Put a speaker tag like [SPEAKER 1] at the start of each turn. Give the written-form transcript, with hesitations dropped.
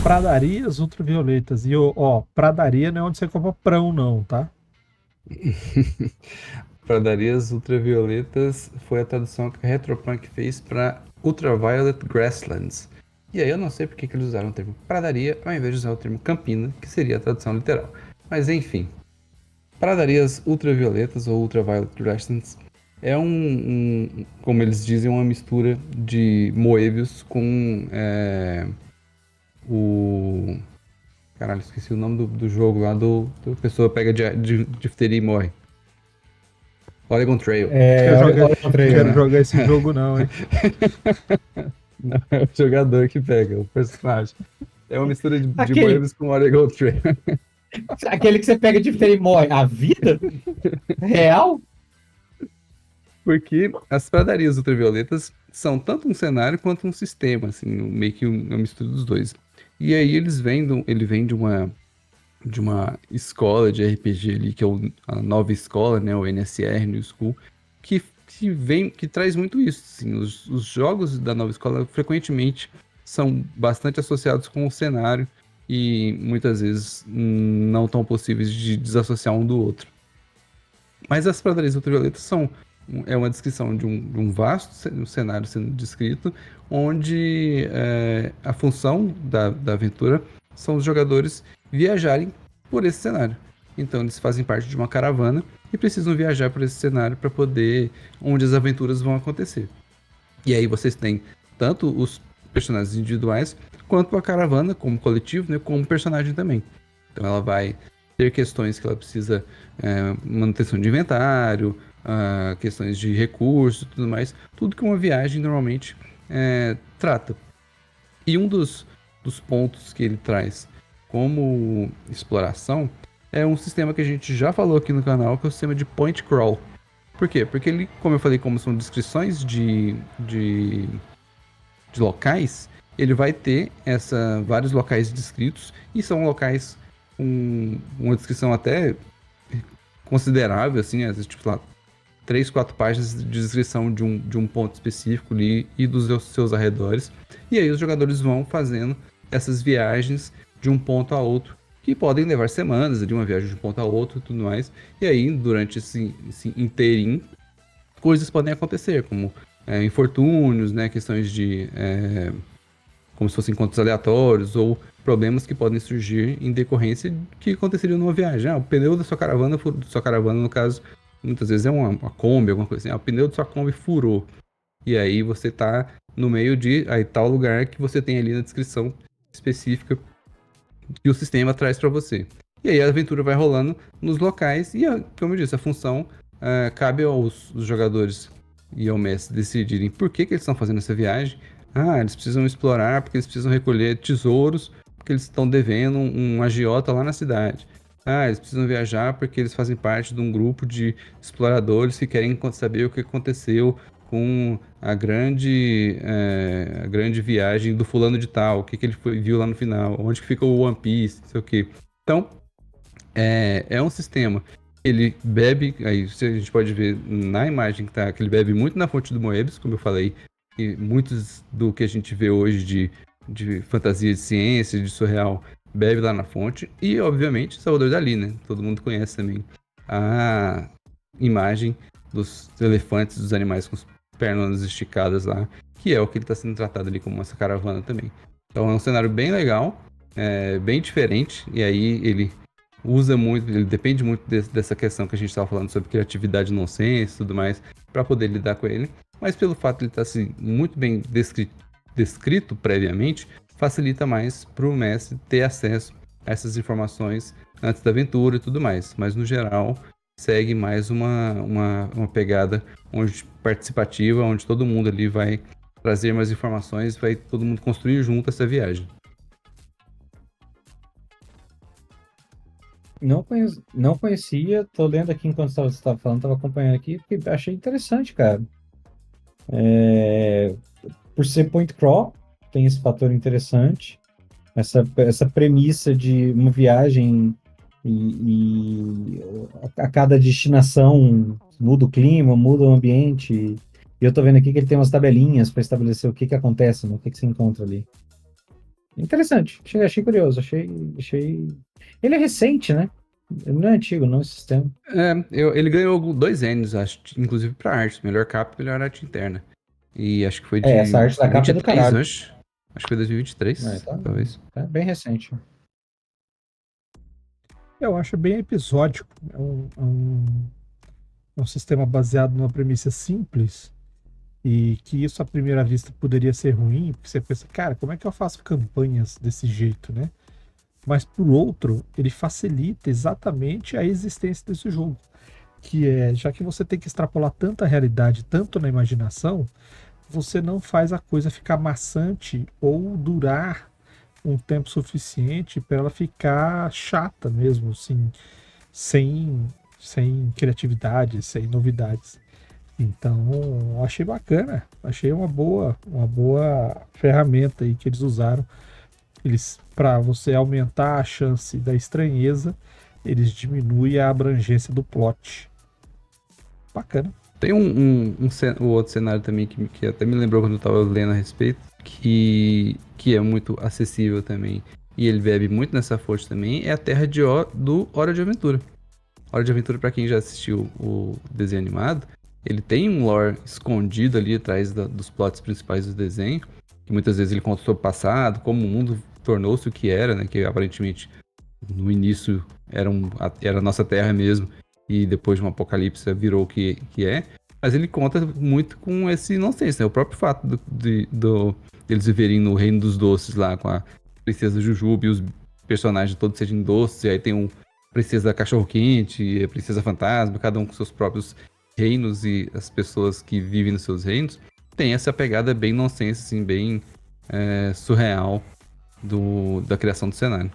[SPEAKER 1] pradarias ultravioletas. E, pradaria não é onde você compra prão, não, tá?
[SPEAKER 2] Pradarias ultravioletas foi a tradução que a Retropunk fez para Ultraviolet Grasslands. E aí eu não sei porque que eles usaram o termo pradaria ao invés de usar o termo campina, que seria a tradução literal. Mas enfim, pradarias ultravioletas ou Ultraviolet Grasslands é como eles dizem, uma mistura de Moebius com o... Caralho, esqueci o nome do jogo lá do pessoa pega de difteria e morre. Oregon Trail.
[SPEAKER 1] Quero
[SPEAKER 3] Olha contra ele,
[SPEAKER 1] quero
[SPEAKER 3] né?
[SPEAKER 1] jogar esse jogo, não, hein?
[SPEAKER 2] Não é o jogador que pega, o personagem. É uma mistura de
[SPEAKER 3] Aquele,
[SPEAKER 2] Moebius com Oregon Trail.
[SPEAKER 3] aquele que você pega de e morre. A vida? Real?
[SPEAKER 2] Porque as pradarias ultravioletas são tanto um cenário quanto um sistema, assim, meio que uma mistura dos dois. E aí ele vem de uma escola de RPG ali, que é a nova escola, né, o NSR, New School, que traz muito isso, assim, os jogos da nova escola frequentemente são bastante associados com o cenário e muitas vezes não tão possíveis de desassociar um do outro. Mas as pradarias ultravioletas é uma descrição de um vasto cenário sendo descrito, onde a função da aventura são os jogadores viajarem por esse cenário. Então eles fazem parte de uma caravana e precisam viajar por esse cenário para poder onde as aventuras vão acontecer. E aí vocês têm tanto os personagens individuais quanto a caravana como coletivo, né, como personagem também. Então ela vai ter questões que ela precisa manutenção de inventário, questões de recursos, tudo mais, tudo que uma viagem normalmente trata. E um dos pontos que ele traz como exploração é um sistema que a gente já falou aqui no canal, que é o sistema de point crawl. Por quê? Porque ele, como eu falei, como são descrições de locais, ele vai ter vários locais descritos, e são locais com uma descrição até considerável, assim, às vezes, tipo lá, 3, 4 páginas de descrição de um ponto específico ali e dos seus arredores. E aí os jogadores vão fazendo essas viagens de um ponto a outro, que podem levar semanas, de uma viagem de um ponto a outro e tudo mais. E aí, durante esse inteirinho, coisas podem acontecer, como infortúnios, né, questões de como se fossem encontros aleatórios ou problemas que podem surgir em decorrência que aconteceriam numa viagem. O pneu da sua caravana, no caso, muitas vezes é uma Kombi, alguma coisa assim. O pneu da sua Kombi furou. E aí você tá no meio de tal lugar que você tem ali na descrição específica que o sistema traz para você. E aí a aventura vai rolando nos locais e, como eu disse, a função cabe aos jogadores e ao mestre decidirem por que eles estão fazendo essa viagem. Eles precisam explorar porque eles precisam recolher tesouros, porque eles estão devendo um agiota lá na cidade. Eles precisam viajar porque eles fazem parte de um grupo de exploradores que querem saber o que aconteceu com a grande viagem do fulano de tal, o que ele viu lá no final, onde que fica o One Piece, não sei o que. Então, é um sistema. Ele bebe, aí a gente pode ver na imagem que ele bebe muito na fonte do Moebius, como eu falei, e muitos do que a gente vê hoje de fantasia de ciência, de surreal, bebe lá na fonte. E, obviamente, Salvador Dalí, né? Todo mundo conhece também a imagem dos elefantes, dos animais com as pernas esticadas lá, que é o que ele está sendo tratado ali como essa caravana também. Então é um cenário bem legal, bem diferente, e aí ele depende muito dessa questão que a gente estava falando sobre criatividade nonsense e tudo mais, para poder lidar com ele. Mas pelo fato de ele estar assim, muito bem descrito previamente, facilita mais para o mestre ter acesso a essas informações antes da aventura e tudo mais. Mas no geral, segue mais uma pegada participativa, onde todo mundo ali vai trazer mais informações, vai todo mundo construir junto essa viagem.
[SPEAKER 3] Não conhecia, tô lendo aqui enquanto você estava falando, estava acompanhando aqui, porque achei interessante, cara. Por ser point crawl, tem esse fator interessante, essa premissa de uma viagem e a cada destinação muda o clima, muda o ambiente. E eu tô vendo aqui que ele tem umas tabelinhas para estabelecer o que acontece, né? O que se encontra ali. Interessante. Achei curioso. Achei. Ele é recente, né? Ele não é antigo, não, esse sistema.
[SPEAKER 2] Ele ganhou 2 Ns, acho, inclusive pra arte. Melhor capa e melhor arte interna. E acho que foi
[SPEAKER 3] É, essa
[SPEAKER 2] de
[SPEAKER 3] arte da capa é do
[SPEAKER 2] 23,
[SPEAKER 3] caralho.
[SPEAKER 2] acho. Acho que foi 2023,
[SPEAKER 3] Tá,
[SPEAKER 2] talvez.
[SPEAKER 3] tá bem recente.
[SPEAKER 1] Eu acho bem episódico. É um sistema baseado numa premissa simples e que isso à primeira vista poderia ser ruim, porque você pensa, cara, como é que eu faço campanhas desse jeito, né? Mas por outro, ele facilita exatamente a existência desse jogo, que é, já que você tem que extrapolar tanta realidade, tanto na imaginação, você não faz a coisa ficar maçante ou durar um tempo suficiente para ela ficar chata mesmo, assim, sem, sem criatividade, sem novidades. Então, achei bacana, achei uma boa ferramenta aí que eles usaram. Eles, para você aumentar a chance da estranheza, eles diminuem a abrangência do plot. Bacana.
[SPEAKER 2] Tem um outro cenário também que até me lembrou quando eu tava lendo a respeito, que é muito acessível também, e ele bebe muito nessa fonte também, é a Terra do Hora de Aventura. Hora de Aventura, pra quem já assistiu o desenho animado, ele tem um lore escondido ali atrás dos plots principais do desenho, que muitas vezes ele conta sobre o passado, como o mundo tornou-se o que era, né, que aparentemente no início era a nossa Terra mesmo, e depois de um apocalipse virou o que é. Mas ele conta muito com esse nonsense, né? O próprio fato deles viverem no Reino dos Doces lá, com a Princesa Jujuba e os personagens todos sejam doces, e aí tem Princesa Cachorro-Quente e a Princesa Fantasma, cada um com seus próprios reinos e as pessoas que vivem nos seus reinos. Tem essa pegada bem nonsense, assim, bem surreal da criação do cenário.